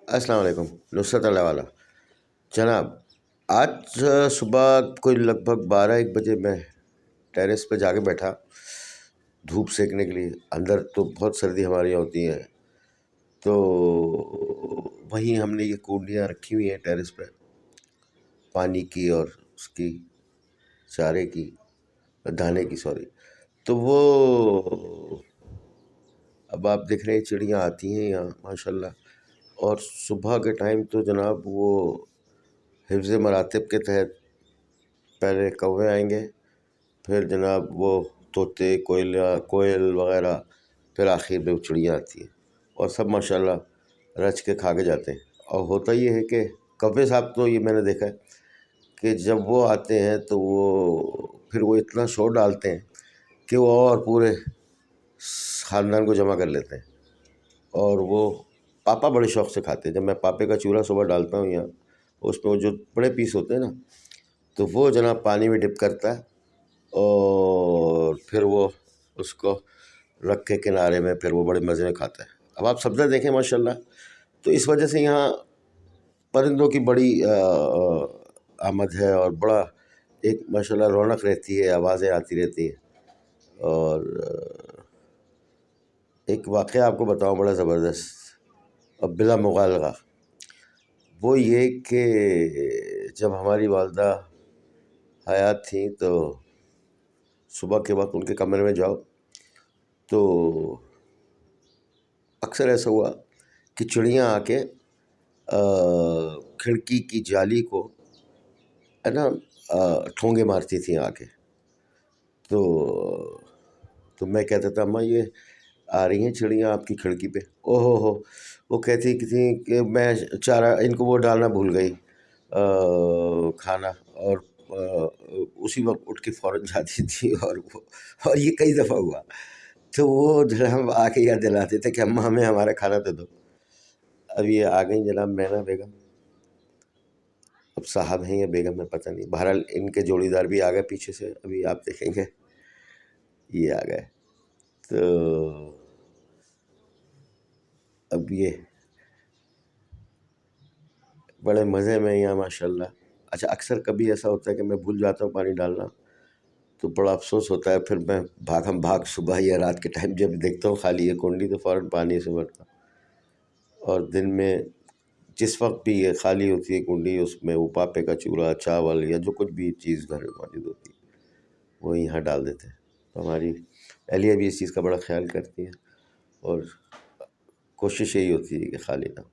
السلام علیکم نصرت اللہ والا جناب. آج صبح کوئی لگ بھگ 12-1 بجے میں ٹیرس پہ جا کے بیٹھا دھوپ سیکنے کے لیے. اندر تو بہت سردی ہمارے یہاں ہوتی ہیں، تو وہیں ہم نے یہ کنڈیاں رکھی ہوئی ہیں ٹیرس پہ، پانی کی اور اس کی چارے کی، دانے کی سوری. تو وہ اب آپ دیکھ رہے ہیں چڑیاں آتی ہیں یہاں ماشاء اللہ. اور صبح کے ٹائم تو جناب وہ حفظ مراتب کے تحت پہلے کوے آئیں گے، پھر جناب وہ طوطے کوئل وغیرہ، پھر آخر میں وہ چڑیاں آتی ہیں اور سب ماشاء اللہ رچ کے کھا کے جاتے ہیں. اور ہوتا یہ ہے کہ کوے صاحب تو یہ میں نے دیکھا ہے کہ جب وہ آتے ہیں تو پھر وہ اتنا شور ڈالتے ہیں کہ وہ اور پورے خاندان کو جمع کر لیتے ہیں. اور وہ پاپا بڑے شوق سے کھاتے ہیں. جب میں پاپے کا چورا صبح ڈالتا ہوں یہاں، اس میں وہ جو بڑے پیس ہوتے ہیں نا، تو وہ جناب پانی میں ڈپ کرتا ہے اور پھر وہ اس کو رکھ کے کنارے میں، پھر وہ بڑے مزے میں کھاتا ہے. اب آپ سبزہ دیکھیں ماشاء اللہ، تو اس وجہ سے یہاں پرندوں کی بڑی آمد ہے اور بڑا ایک ماشاء اللہ رونق رہتی ہے، آوازیں آتی رہتی ہیں. اور ایک واقعہ آپ کو بتاؤں بڑا زبردست اور بلا مبالغہ، وہ یہ کہ جب ہماری والدہ حیات تھیں تو صبح کے وقت ان کے کمرے میں جاؤ تو اکثر ایسا ہوا کہ چڑیاں آ کے کھڑکی کی جالی کو ہے نا ٹھونگے مارتی تھیں آ کے. تو میں کہتا تھا اماں یہ آ رہی ہیں چڑیاں آپ کی کھڑکی پہ. او ہو وہ کہتی تھیں کہ میں چارہ ان کو وہ ڈالنا بھول گئی کھانا، اور اسی وقت اٹھ کے فوراً جاتی تھی. اور یہ کئی دفعہ ہوا تو وہ جناب آ کے یاد دلاتے تھے کہ اماں ہمیں ہمارا کھانا دے دو. اب یہ آ گئی جناب مینا بیگم، اب صاحب ہیں یا بیگم ہے پتہ نہیں، بہرحال ان کے جوڑی دار بھی آ گئے پیچھے سے، ابھی آپ دیکھیں گے یہ آ گئے. تو اب یہ بڑے مزے میں یہاں ماشاء اللہ. اچھا اکثر کبھی ایسا ہوتا ہے کہ میں بھول جاتا ہوں پانی ڈالنا، تو بڑا افسوس ہوتا ہے. پھر میں بھاگم بھاگ صبح یا رات کے ٹائم جب دیکھتا ہوں خالی ہے کنڈی تو فوراً پانی سے بھرتا ہوں. اور دن میں جس وقت بھی یہ خالی ہوتی ہے کنڈی، اس میں وہ پاپے کا چورا، چاول یا جو کچھ بھی چیز گھر میں موجود ہوتی ہے وہ یہاں ڈال دیتے ہیں. ہماری اہلیہ بھی اس چیز کا بڑا خیال کرتی ہیں اور کوشش یہی ہوتی ہے کہ خالی نہ ہو.